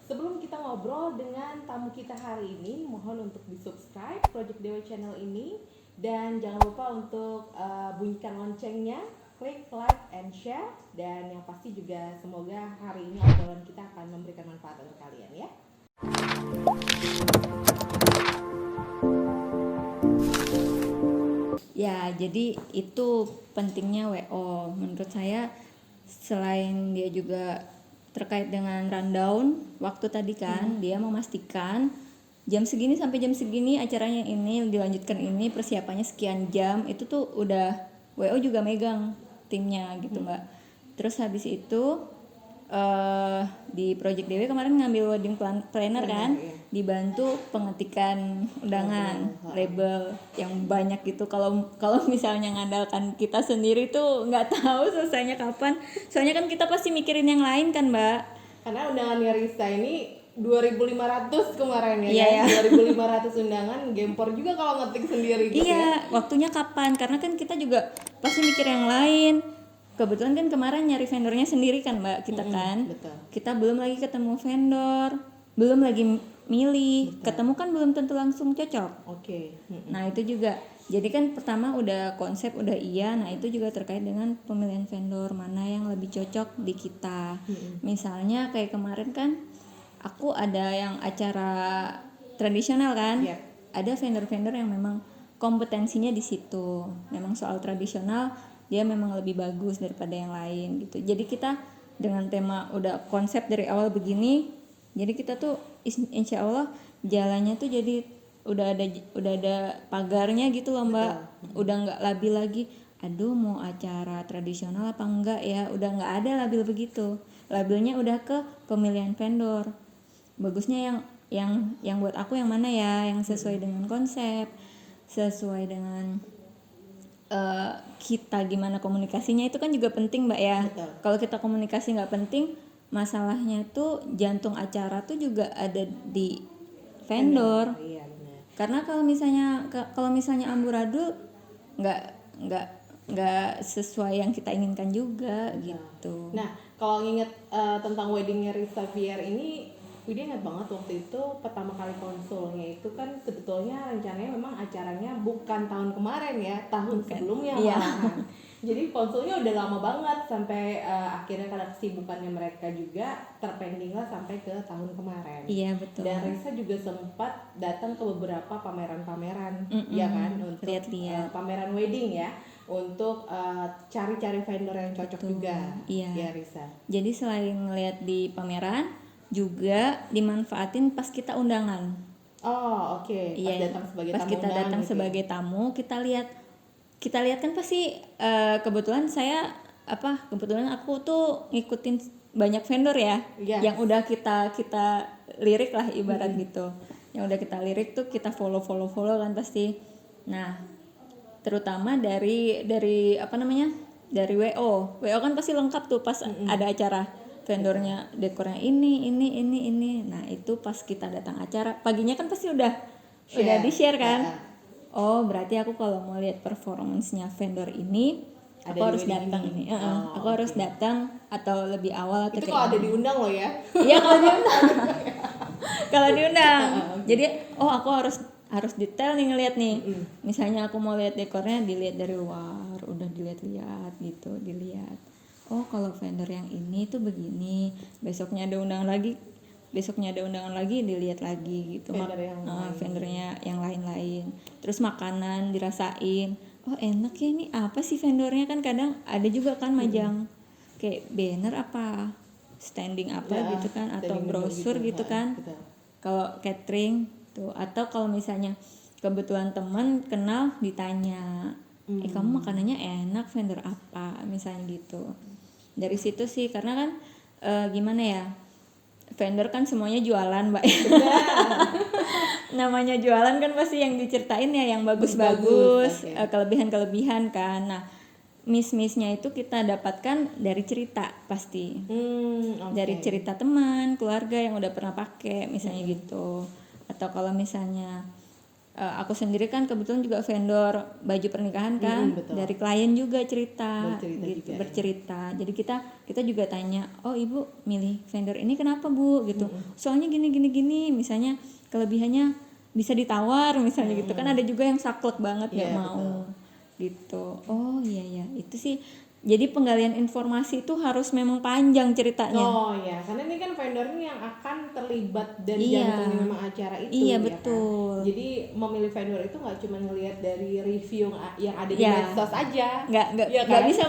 Sebelum kita ngobrol dengan tamu kita hari ini, mohon untuk di-subscribe Project Dewa Channel ini dan jangan lupa untuk bunyikan loncengnya, klik like and share, dan yang pasti juga semoga hari ini obrolan kita akan memberikan manfaat untuk kalian ya. Ya, jadi itu pentingnya WO. Menurut saya selain dia juga terkait dengan rundown waktu tadi kan, dia memastikan jam segini sampai jam segini acaranya ini dilanjutkan, ini persiapannya sekian jam, itu tuh udah WO juga megang timnya gitu Mbak. Terus habis itu di Project DW kemarin ngambil wedding planner kan, dibantu pengetikan undangan, label yang banyak gitu. Kalau misalnya ngandalkan kita sendiri tuh nggak tahu selesainya kapan. Soalnya kan kita pasti mikirin yang lain kan Mbak. Karena undangannya Rista ini 2.500 kemarin ya, Iya, kan? 2.500 undangan, gempor juga kalau ngetik sendiri gitu Iya, waktunya kapan? Karena kan kita juga pasti mikir yang lain. Kebetulan kan kemarin nyari vendornya sendiri kan Mbak, kita kan. Betul. Kita belum lagi ketemu vendor, belum lagi milih, ketemu kan belum tentu langsung cocok. Oke. Nah itu juga, jadi kan pertama udah konsep udah iya, nah itu juga terkait dengan pemilihan vendor mana yang lebih cocok di kita. Misalnya kayak kemarin kan aku ada yang acara tradisional kan, Yep. ada vendor-vendor yang memang kompetensinya di situ, memang soal tradisional dia memang lebih bagus daripada yang lain gitu. Jadi kita dengan tema udah konsep dari awal begini, jadi kita tuh insya Allah jalannya tuh jadi udah ada pagarnya gitu loh Mbak. Udah nggak labil lagi, aduh mau acara tradisional apa enggak ya, udah nggak ada labil begitu. Labelnya udah ke pemilihan vendor, bagusnya yang buat aku yang mana ya, yang sesuai dengan konsep, sesuai dengan kita gimana komunikasinya, itu kan juga penting Mbak ya. Kalau kita komunikasi nggak penting, masalahnya tuh jantung acara tuh juga ada di vendor. Iya benar. Karena kalau misalnya amburadul nggak sesuai yang kita inginkan juga gitu. Nah, kalau nginget tentang weddingnya Rista Fier ini, Widya ingat banget waktu itu pertama kali konsulnya itu kan sebetulnya rencananya memang acaranya bukan tahun kemarin ya, tahun sebelumnya malahan. Jadi konsulnya udah lama banget sampai akhirnya karena kesibukannya mereka juga terpending lah sampai ke tahun kemarin. Iya betul. Dan Risa juga sempat datang ke beberapa pameran-pameran, ya kan, untuk lihat-lihat. pameran wedding ya, untuk cari-cari vendor yang cocok juga. Iya. Ya Risa. Jadi selain ngeliat di pameran, juga dimanfaatin pas kita undangan. Oh oke. Iya. Pas kita datang gitu sebagai tamu, kita lihat kan pasti kebetulan aku tuh ngikutin banyak vendor ya, yang udah kita lirik lah ibarat gitu. Yang udah kita lirik tuh kita follow kan pasti. Nah, terutama dari dari WO kan pasti lengkap tuh pas ada acara, vendornya dekornya ini. Nah itu pas kita datang acara paginya kan pasti udah di share kan. Oh berarti aku kalau mau lihat performance-nya vendor ini aku harus datang ini. Aku harus datang atau lebih awal atau itu kalau ada diundang loh ya. Iya kalau diundang. Jadi aku harus detail nih ngelihat nih. Misalnya aku mau lihat dekornya, dilihat dari luar, udah dilihat gitu, dilihat. Oh kalau vendor yang ini tuh begini, besoknya ada undangan lagi, dilihat lagi gitu. Vendornya yang lain-lain. Terus makanan dirasain, oh enak ya, ini apa sih vendornya, kan kadang ada juga kan majang kayak banner apa, standing apa ya, gitu kan, atau brosur gitu kan. Kalau catering tuh, atau kalau misalnya kebetulan teman kenal ditanya, kamu makanannya enak vendor apa misalnya gitu. Dari situ sih, karena kan gimana ya, vendor kan semuanya jualan Mbak. Namanya jualan kan pasti yang diceritain ya yang bagus-bagus, kelebihan-kelebihan kan. Nah miss-missnya itu kita dapatkan dari cerita pasti. Dari cerita teman, keluarga yang udah pernah pakai misalnya gitu. Atau kalau misalnya aku sendiri kan kebetulan juga vendor baju pernikahan kan, betul. dari klien juga cerita Bercerita gitu, juga, bercerita. Jadi kita juga tanya, oh ibu milih vendor ini kenapa bu gitu? Soalnya gini, misalnya kelebihannya bisa ditawar misalnya gitu kan, ada juga yang saklek banget nggak Iya, mau gitu. Oh iya itu sih. Jadi penggalian informasi itu harus memang panjang ceritanya. Oh ya, karena ini kan vendor ini yang akan terlibat dan Iya. jantungnya memang acara itu. Iya, ya betul. Kan? Jadi memilih vendor itu nggak cuma ngelihat dari review yang ada di Iya. medsos aja. Nggak Iya nggak kan? bisa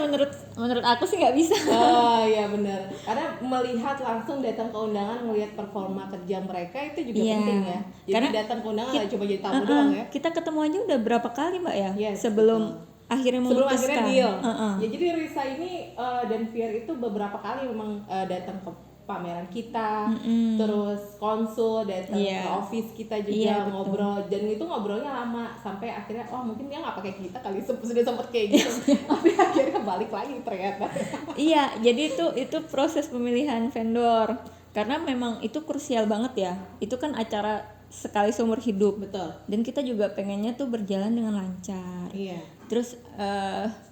menurut aku sih nggak bisa. Oh iya benar. Karena melihat langsung datang ke undangan, melihat performa kerja mereka itu juga Iya. penting ya. Jadi Karena datang ke undangan nggak cuma jadi tamu doang ya. Kita ketemu aja udah berapa kali mbak ya, Yes, sebelum betul. akhirnya Sebelum memutuskan. akhirnya deal. Ya jadi Risa ini dan Fier itu beberapa kali memang datang ke pameran kita, terus konsul, datang Iya. ke office kita juga Iya, betul. ngobrol, dan itu ngobrolnya lama sampai akhirnya mungkin dia nggak pakai kita kali, sudah sempet kayak gitu, tapi akhirnya balik lagi ternyata. Iya, jadi itu proses pemilihan vendor, karena memang itu krusial banget ya. Itu kan acara sekali seumur hidup. Betul. Dan kita juga pengennya tuh berjalan dengan lancar. Iya. Terus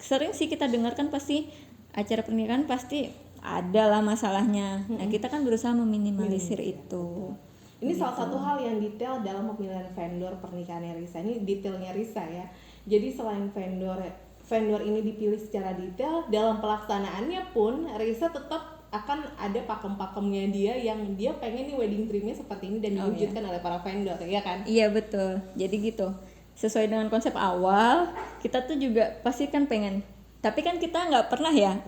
sering sih kita dengar kan pasti acara pernikahan pasti ada lah masalahnya. Nah kita kan berusaha meminimalisir itu. Ini salah satu hal yang detail dalam pemilihan vendor pernikahannya Risa. Ini detailnya Risa ya. Jadi selain vendor ini dipilih secara detail, dalam pelaksanaannya pun Risa tetap akan ada pakem-pakemnya dia yang dia pengen nih wedding dreamnya seperti ini dan diwujudkan oleh para vendor, ya kan? Iya betul. Jadi gitu. Sesuai dengan konsep awal, kita tuh juga pasti kan pengen. Tapi kan kita nggak pernah ya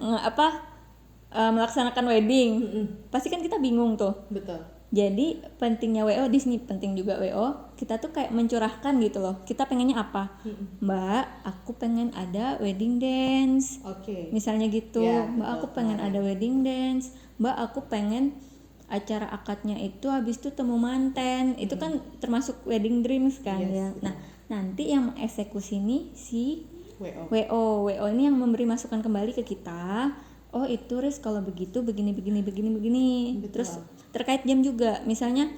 melaksanakan wedding. Pasti kan kita bingung tuh. Betul. Jadi pentingnya WO di sini, penting juga WO. Kita tuh kayak mencurahkan gitu loh. Kita pengennya apa? Mbak, aku pengen ada wedding dance. Oke. Misalnya gitu. Ya, Mbak, aku pengen ada wedding dance. Mbak, aku pengen acara akadnya itu habis itu temu manten. Itu kan termasuk wedding dreams kan ya. Nah, nanti yang mengeksekusi ini si WO ini yang memberi masukan kembali ke kita. Oh itu Riz kalau begitu begini. Betul. Terus terkait jam juga, misalnya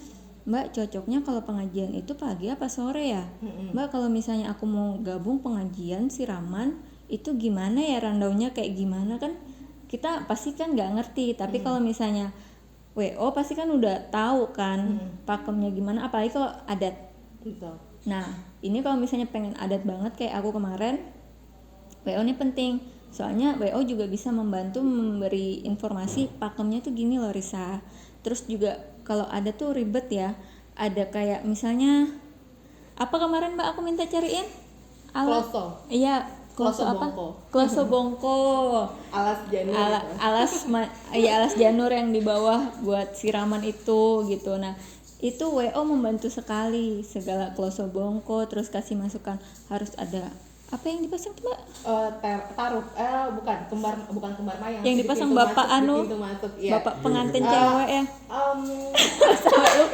Mbak cocoknya kalau pengajian itu pagi apa sore ya? Mbak kalau misalnya aku mau gabung pengajian siraman itu gimana ya randaunya kayak gimana, kan kita pasti kan nggak ngerti. Tapi kalau misalnya WO pasti kan udah tahu kan pakemnya gimana, apalagi kalau adat. Betul. Nah ini kalau misalnya pengen adat banget kayak aku kemarin, WO ini penting. Soalnya WO juga bisa membantu memberi informasi pakemnya tuh gini loh Risa. Terus juga kalau ada tuh ribet ya, ada kayak misalnya apa kemarin Mbak aku minta cariin alat. Kloso. Iya, kloso apa? bongko. Kloso bongko. Alas janur. Alas janur yang di bawah buat siraman itu gitu. Nah, itu WO membantu sekali segala kloso bongko, terus kasih masukan harus ada apa yang dipasang tuh Mbak? Taruh bukan kembar mayang yang dipasang bapak masuk, ya. bapak pengantin cewek ya.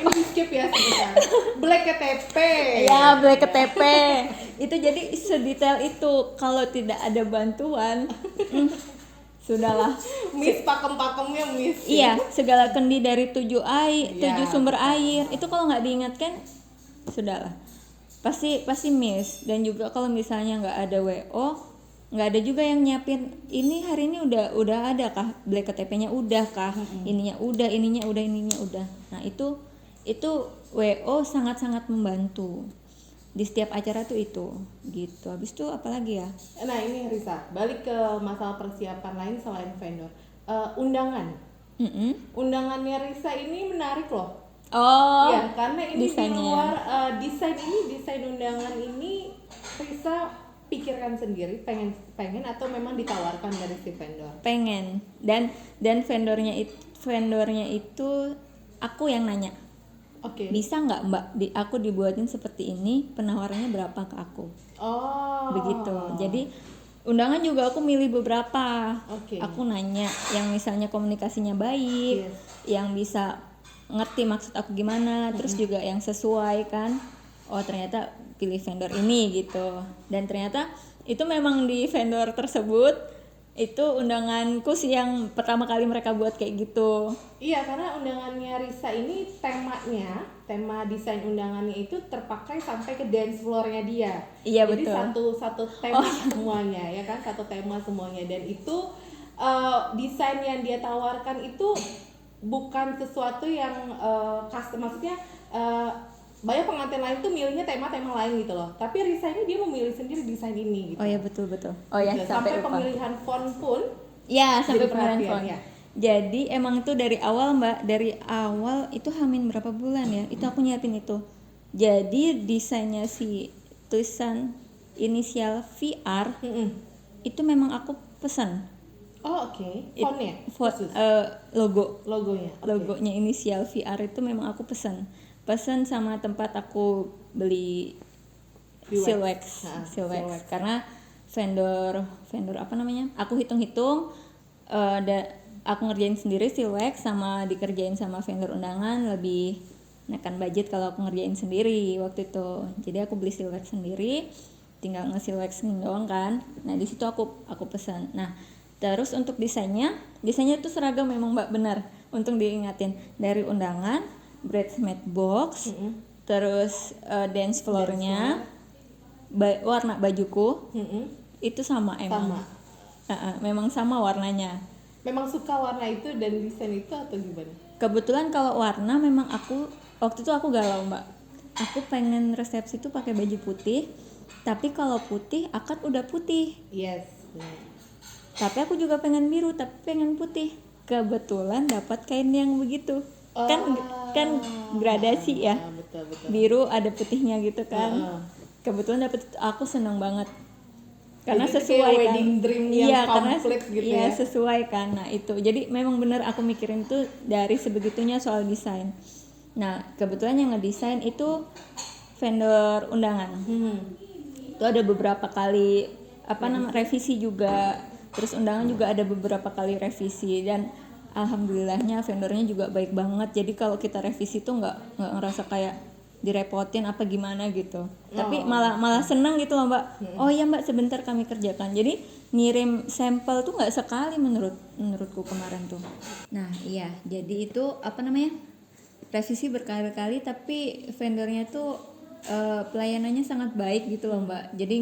Ini di skip ya sebentar. Black KTP. Ya black KTP itu jadi sedetail itu. Kalau tidak ada bantuan sudahlah. Miss pakem-pakemnya miss. Iya, segala kendi dari 7 sumber air itu kalau nggak diingatkan sudahlah pasti miss. Dan juga kalau misalnya nggak ada WO, nggak ada juga yang nyiapin ini hari ini udah ada kah black KTP-nya, udah kah ininya udah. Nah itu WO sangat membantu di setiap acara tuh itu gitu. Habis itu apalagi ya? Nah ini Risa, balik ke masalah persiapan lain selain vendor. Undangan. Undangannya Risa ini menarik loh. Oh ya, karena ini desainnya. Di luar desain undangan ini Risa pikirkan sendiri, pengen atau memang ditawarkan dari si vendor? Pengen. Dan vendornya itu aku yang nanya. Oke. Bisa nggak Mbak aku dibuatin seperti ini, penawarannya berapa ke aku? Oh. Begitu. Jadi undangan juga aku milih beberapa. Oke. Aku nanya yang misalnya komunikasinya baik, yang bisa ngerti maksud aku gimana, terus juga yang sesuai kan. Oh ternyata pilih vendor ini gitu. Dan ternyata itu memang di vendor tersebut Itu undanganku sih yang pertama kali mereka buat kayak gitu. Iya, karena undangannya Risa ini tema desain undangannya itu terpakai sampai ke dance floor-nya dia. Iya, Jadi betul. satu tema semuanya ya kan, satu tema semuanya, dan itu desain yang dia tawarkan itu bukan sesuatu yang custom, maksudnya banyak pengantin lain tuh milihnya tema-tema lain gitu loh. Tapi Risa ini dia memilih sendiri desain ini gitu. Oh ya, betul. Oh ya, Gitu. sampai Sampai lupa. pemilihan font pun Ya, sampai jadi pemilihan perhatian, font. ya. Jadi emang tuh dari awal Mbak, dari awal itu hamin berapa bulan ya, itu aku nyiapin itu. Jadi desainnya si tulisan inisial VR Mm-mm. itu memang aku pesan. Oh oke, fontnya khusus, logonya. Oke. Logonya inisial VR itu memang aku pesan sama tempat aku beli Silwex Silwex. karena vendor apa namanya, aku hitung-hitung aku ngerjain sendiri Silwex sama dikerjain sama vendor undangan lebih nekan budget kalau aku ngerjain sendiri waktu itu. Jadi aku beli Silwex sendiri, tinggal nge-Silwexin doang kan. Nah di situ aku pesan. Nah terus untuk desainnya itu seragam memang Mbak, benar untuk diingatin, dari undangan, bridesmaid box, terus dance floor-nya, warna bajuku itu sama emang. Memang sama warnanya. Memang suka warna itu dan desain itu atau gimana? Kebetulan kalau warna memang aku waktu itu aku galau Mbak. Aku pengen resepsi tuh pakai baju putih, tapi kalau putih akad udah putih. Yes. Tapi aku juga pengen biru, tapi pengen putih. Kebetulan dapat kain yang begitu. Kan gradasi ya. Betul. Biru ada putihnya gitu kan. Kebetulan dapet, aku seneng banget. Karena jadi sesuai kan. Wedding dream yang komplit gitu iya, ya. sesuai kan. Nah, itu. Jadi memang bener aku mikirin tuh dari sebegitunya soal desain. Nah, kebetulan yang ngedesain itu vendor undangan. Itu ada beberapa kali revisi juga. Terus undangan juga ada beberapa kali revisi, dan alhamdulillahnya vendornya juga baik banget. Jadi kalau kita revisi tuh nggak ngerasa kayak direpotin apa gimana gitu. Tapi malah senang gitu loh Mbak. Oh iya Mbak, sebentar kami kerjakan. Jadi ngirim sampel tuh nggak sekali menurutku kemarin tuh. Nah iya, jadi itu revisi berkali-kali, tapi vendornya tuh pelayanannya sangat baik gitu loh Mbak. Jadi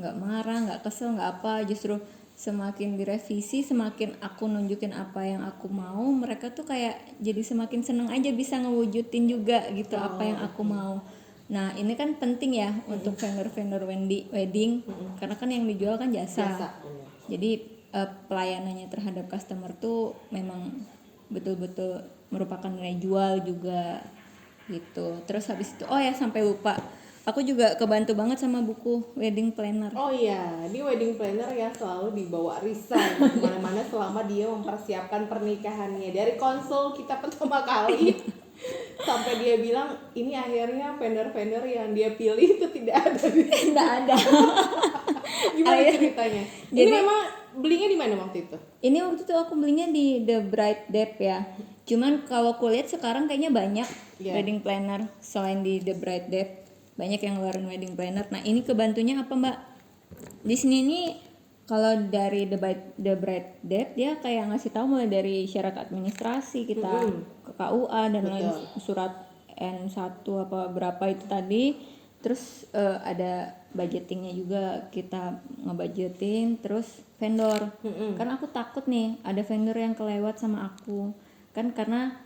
nggak marah, nggak kesel, nggak apa, justru semakin direvisi, semakin aku nunjukin apa yang aku mau, mereka tuh kayak jadi semakin seneng aja bisa ngewujudin juga gitu apa yang aku mau. Nah ini kan penting ya untuk vendor-vendor wedding, karena kan yang dijual kan jasa. Jadi pelayanannya terhadap customer tuh memang betul-betul merupakan nilai jual juga gitu. Terus habis itu sampai lupa, aku juga kebantu banget sama buku wedding planner. Oh iya, ini wedding planner yang selalu dibawa Risa kemana-mana selama dia mempersiapkan pernikahannya. Dari konsul kita pertama kali sampai dia bilang ini akhirnya vendor-vendor yang dia pilih itu tidak ada. Tidak ada. Gimana ceritanya? Ini memang belinya di mana waktu itu? Ini waktu itu aku belinya di The Bride Dep ya. Cuman kalau aku lihat sekarang kayaknya banyak wedding planner selain di The Bride Dep. Banyak yang ngeluarin wedding planner. Nah ini kebantunya apa Mbak? Di sini nih kalau dari The Bride Dep dia kayak ngasih tahu mulai dari syarat administrasi kita ke KUA dan lain surat N1 apa berapa itu tadi. Terus ada budgetingnya juga, kita ngebudgetin. Terus vendor. Karena aku takut nih ada vendor yang kelewat sama aku. Kan karena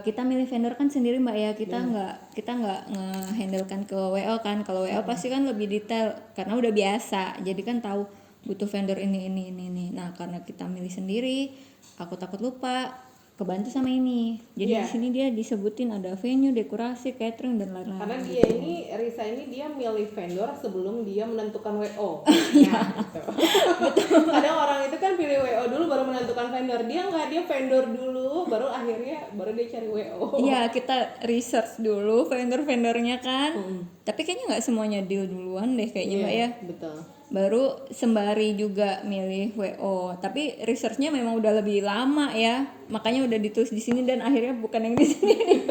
kita milih vendor kan sendiri Mbak ya, kita nggak nge-handlekan ke WO kan. Kalau WO pasti kan lebih detail karena udah biasa, jadi kan tahu butuh vendor ini. Nah karena kita milih sendiri, aku takut lupa, kebantu sama ini. Jadi di sini dia disebutin ada venue, dekorasi, catering dan lain-lain. Karena dia Risa ini dia milih vendor sebelum dia menentukan WO. Nah, gitu. Kadang orang itu kan pilih WO dulu baru menentukan vendor. Dia nggak, dia vendor dulu baru dia cari WO. Iya, kita research dulu vendor-vendornya kan. Tapi kayaknya nggak semuanya deal duluan deh kayaknya Mbak ya. Betul. Baru sembari juga milih WO, tapi researchnya memang udah lebih lama ya, makanya udah ditulis di sini dan akhirnya bukan yang di sini.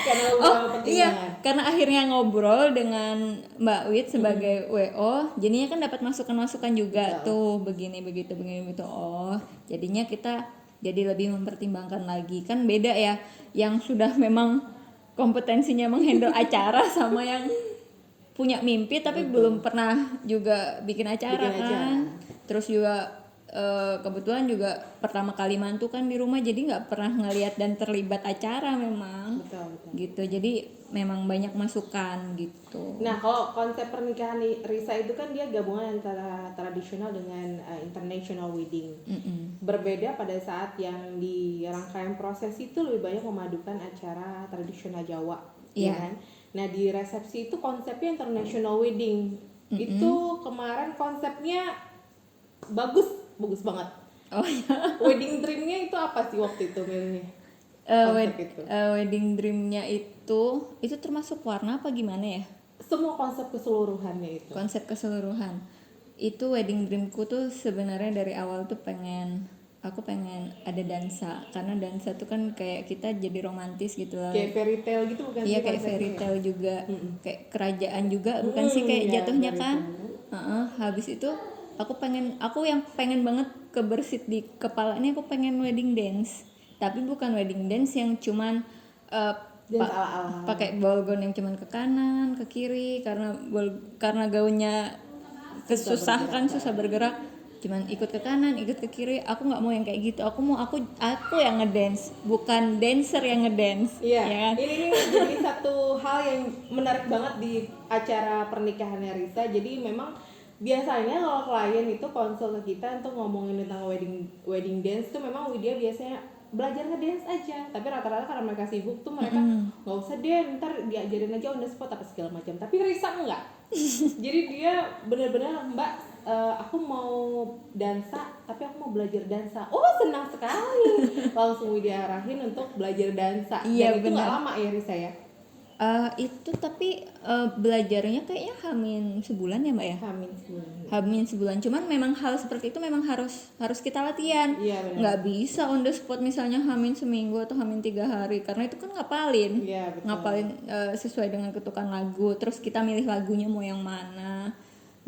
Karena karena akhirnya ngobrol dengan Mbak Wit sebagai WO, jadinya kan dapat masukan-masukan juga tuh begini begitu oh jadinya kita jadi lebih mempertimbangkan lagi, kan beda ya yang sudah memang kompetensinya menghandle acara sama yang punya mimpi tapi belum pernah juga bikin acara kan. Terus juga kebetulan juga pertama kali mantu kan di rumah, jadi nggak pernah ngelihat dan terlibat acara memang. Betul. Gitu, jadi memang banyak masukan gitu. Nah, kalau konsep pernikahan Risa itu kan dia gabungan antara tradisional dengan international wedding. Berbeda pada saat yang di rangkaian proses itu lebih banyak memadukan acara tradisional Jawa, ya kan? Nah, di resepsi itu konsepnya international wedding. Itu kemarin konsepnya bagus banget. Oh ya. Wedding dreamnya itu apa sih waktu itu milihnya? Wedding dreamnya itu termasuk warna apa gimana ya? Semua konsep keseluruhannya itu. Konsep keseluruhan. Itu wedding dreamku tuh sebenarnya dari awal tuh aku pengen ada dansa, karena dansa tuh kan kayak kita jadi romantis gitu lah. Kayak fairy tale gitu bukan? Iya, kayak fairy tale juga, kayak kerajaan juga bukan sih kayak jatuhnya kan. Habis itu aku yang pengen banget kebersit di kepala ini, aku pengen wedding dance, tapi bukan wedding dance yang cuman pakai ball gown yang cuman ke kanan ke kiri karena gaunnya susah bergerak, cuman ikut ke kanan ikut ke kiri. Aku nggak mau yang kayak gitu, aku yang ngedance, bukan dancer yang ngedance. Iya, ya kan? ini jadi satu hal yang menarik banget di acara pernikahannya Risa. Jadi memang biasanya kalau klien itu konsul ke kita untuk ngomongin tentang wedding dance tuh memang dia biasanya belajar ngedance aja, tapi rata-rata karena mereka sibuk tuh mereka nggak usah deh, ntar diajarin aja on the spot apa segala macam. Tapi Risa enggak. Jadi dia benar-benar, Mbak, aku mau dansa tapi aku mau belajar dansa. Oh, senang sekali. Langsung diarahin untuk belajar dansa. Iya, dan itu nggak benar. lama ya Risa ya? Itu tapi belajarnya kayaknya hamin sebulan ya Mbak ya? Hamin sebulan. Cuman memang hal seperti itu memang harus kita latihan. Iya, benar. Nggak bisa on the spot misalnya hamin seminggu atau hamin 3 hari, karena itu kan ngapalin. Iya, betul. Ngapalin sesuai dengan ketukan lagu. Terus kita milih lagunya mau yang mana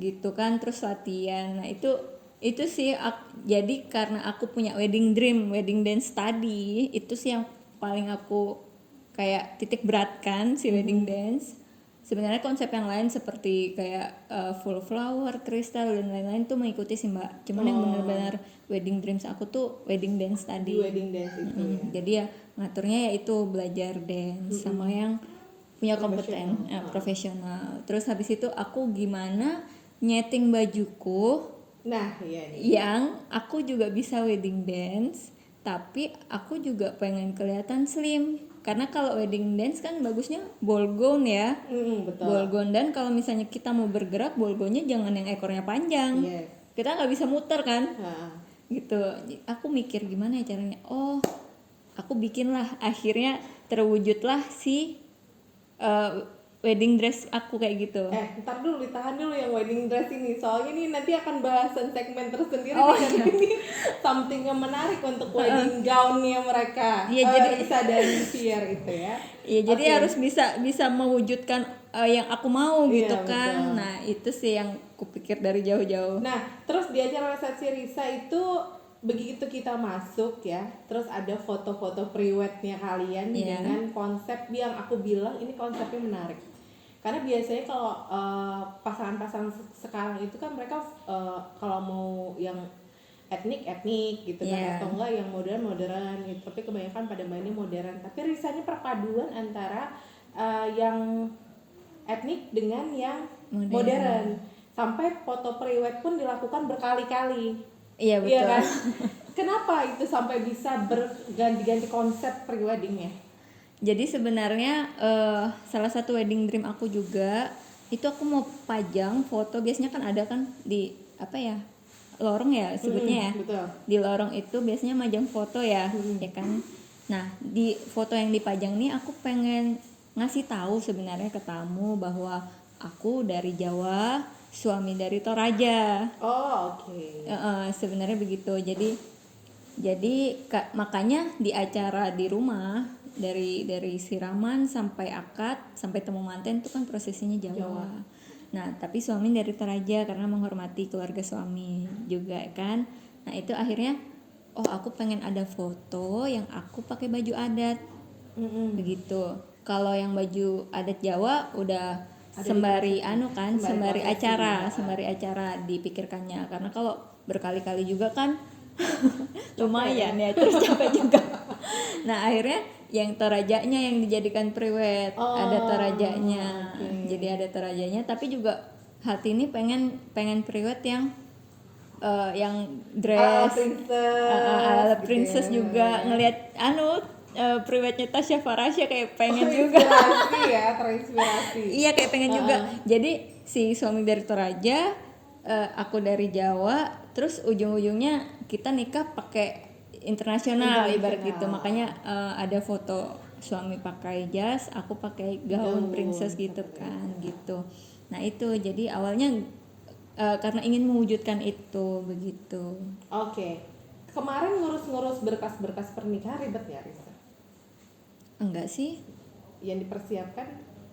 gitu kan, terus latihan. Nah itu sih jadi karena aku punya wedding dream, wedding dance tadi, itu sih yang paling aku kayak titik beratkan si wedding dance. Sebenarnya konsep yang lain seperti kayak full flower, kristal dan lain-lain tuh mengikuti sih Mbak. Cuman yang benar-benar wedding dreams aku tuh wedding dance tadi. Wedding dance itu ya. Jadi ya ngaturnya ya itu belajar dance sama yang punya kompeten profesional. Terus habis itu aku gimana nyeting bajuku. Nah, iya nih. Yang aku juga bisa wedding dance, tapi aku juga pengen kelihatan slim. Karena kalau wedding dance kan bagusnya ball gown ya. Betul. Ball gown, dan kalau misalnya kita mau bergerak, ball gownnya jangan yang ekornya panjang. Yes. Kita nggak bisa muter kan. Gitu. Aku mikir gimana ya caranya. Oh, aku bikinlah, akhirnya terwujudlah si wedding dress aku kayak gitu. Ntar dulu, ditahan dulu yang wedding dress ini. Soalnya ini nanti akan bahasan segmen tersendiri. Ini something yang menarik untuk wedding gownnya mereka. Iya, jadi Risa dan Fier itu ya. Iya, jadi harus bisa mewujudkan yang aku mau gitu kan. Betul. Nah, itu sih yang kupikir dari jauh-jauh. Nah, terus di acara resepsi Risa itu begitu kita masuk ya, terus ada foto-foto pre-wednya kalian dengan konsep yang aku bilang ini konsepnya menarik. Karena biasanya kalau pasangan-pasangan sekarang itu kan mereka kalau mau yang etnik gitu kan, atau enggak yang modern gitu. Tapi kebanyakan pada mainnya modern. Tapi Risanya perpaduan antara yang etnik dengan yang modern. Sampai foto pre-wed pun dilakukan berkali-kali. Iya, betul. Iya kan? Kenapa itu sampai bisa berganti-ganti konsep pre-weddingnya? Jadi sebenarnya salah satu wedding dream aku juga itu aku mau pajang foto, biasanya kan ada kan di apa ya, lorong ya sebutnya ya. Betul. Di lorong itu biasanya majang foto ya, ya kan. Nah, di foto yang dipajang nih aku pengen ngasih tahu sebenarnya ke tamu bahwa aku dari Jawa, suami dari Toraja. Oh, oke. Sebenarnya begitu. Jadi makanya di acara di rumah dari siraman sampai akad sampai temu manten itu kan prosesinya Jawa. Jawa. Nah tapi suami dari Toraja karena menghormati keluarga suami juga kan. Nah itu akhirnya oh aku pengen ada foto yang aku pakai baju adat begitu. Kalau yang baju adat Jawa udah Ada sembari di anu kan sembari sembari acara dipikirkannya karena kalau berkali-kali juga kan lumayan ya terus capek juga. Nah akhirnya yang Torajanya yang dijadikan priwet ada Torajanya. Jadi ada Torajanya tapi juga hati ini pengen priwet yang dress ala princess gitu juga ya. ngelihat priwetnya Tasya Farasya kayak pengen juga. Terinspirasi ya, terinspirasi. Iya kayak pengen juga. Jadi si suami dari Toraja, aku dari Jawa, terus ujung-ujungnya kita nikah pakai internasional ibarat gitu. Makanya ada foto suami pakai jas, aku pakai gaun princess gitu kan, gitu. Nah itu jadi awalnya karena ingin mewujudkan itu begitu. Oke. Kemarin ngurus-ngurus berkas-berkas pernikahan ribet ya, Risa? Enggak sih? Yang dipersiapkan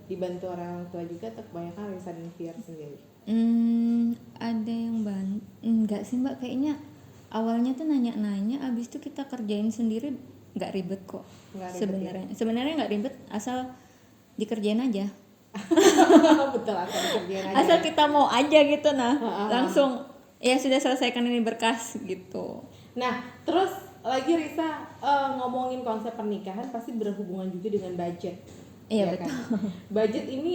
dibantu orang tua juga atau kebanyakan Risa dan Fier sendiri? Ada yang enggak sih mbak, kayaknya awalnya tuh nanya-nanya, abis itu kita kerjain sendiri, nggak ribet kok. Nggak ribet Sebenarnya nggak ribet asal dikerjain aja. Betul, asal dikerjain aja. Asal kita mau aja gitu langsung ya sudah selesaikan ini berkas gitu. Nah, terus lagi Risa ngomongin konsep pernikahan pasti berhubungan juga dengan budget. Iya ya betul. Kan? Budget ini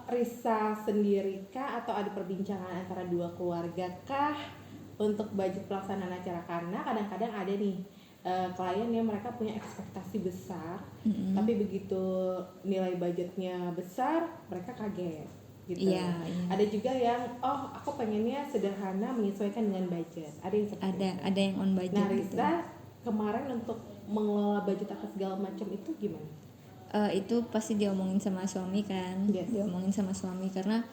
Risa sendiri kah atau ada perbincangan antara dua keluarga kah untuk budget pelaksanaan acara? Karena kadang-kadang ada nih klien yang mereka punya ekspektasi besar, tapi begitu nilai budgetnya besar mereka kaget gitu. Iya. Ada juga yang aku pengennya sederhana menyesuaikan dengan budget. Ada yang seperti itu. Ada yang on budget. Nah Risa gitu. kemarin untuk mengelola budget apa segala macam itu gimana? Itu pasti diomongin sama suami kan. Yes. Diomongin sama suami karena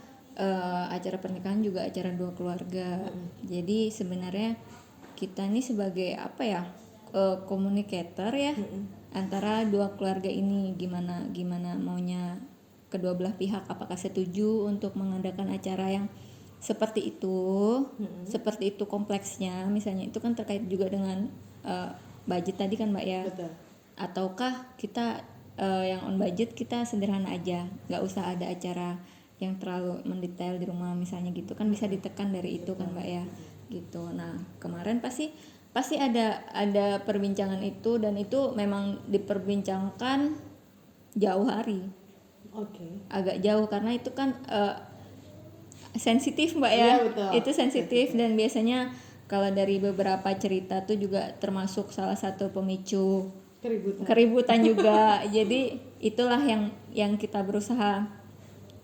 acara pernikahan juga acara dua keluarga. Jadi sebenarnya kita ini sebagai apa ya, communicator ya antara dua keluarga ini, gimana maunya kedua belah pihak, apakah setuju untuk mengadakan acara yang seperti itu kompleksnya, misalnya itu kan terkait juga dengan budget tadi kan mbak ya. Betul. Ataukah kita yang on budget kita sederhana aja, nggak usah ada acara yang terlalu mendetail di rumah misalnya gitu kan, bisa ditekan dari itu kan mbak ya gitu. Nah kemarin pasti ada perbincangan itu, dan itu memang diperbincangkan jauh hari. Agak jauh karena itu kan sensitif mbak ya. Iya, betul. Itu sensitif dan biasanya kalau dari beberapa cerita tuh juga termasuk salah satu pemicu keributan juga. Jadi itulah yang kita berusaha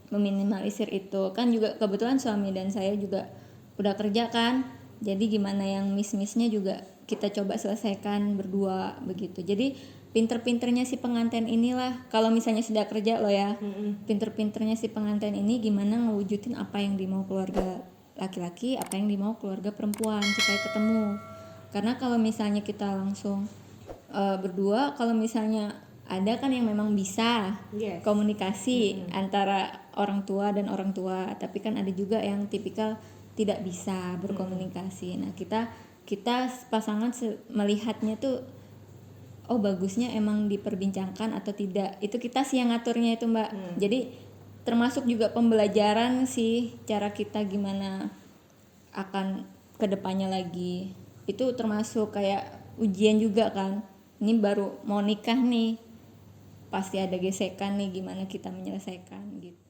meminimalisir itu. Kan juga kebetulan suami dan saya juga udah kerja kan, jadi gimana yang miss-missnya juga kita coba selesaikan berdua begitu. Jadi pinter-pinternya si pengantin inilah, kalau misalnya sudah kerja loh ya, pinter-pinternya si pengantin ini gimana ngewujudin apa yang dimau keluarga laki-laki, apa yang dimau keluarga perempuan supaya ketemu. Karena kalau misalnya kita langsung berdua, kalau misalnya ada kan yang memang bisa komunikasi antara orang tua dan orang tua, tapi kan ada juga yang tipikal tidak bisa berkomunikasi. Nah kita pasangan melihatnya tuh bagusnya emang diperbincangkan atau tidak, itu kita sih yang ngaturnya itu mbak. Jadi termasuk juga pembelajaran sih, cara kita gimana akan kedepannya lagi, itu termasuk kayak ujian juga kan. Ini baru mau nikah nih, pasti ada gesekan nih, gimana kita menyelesaikan gitu.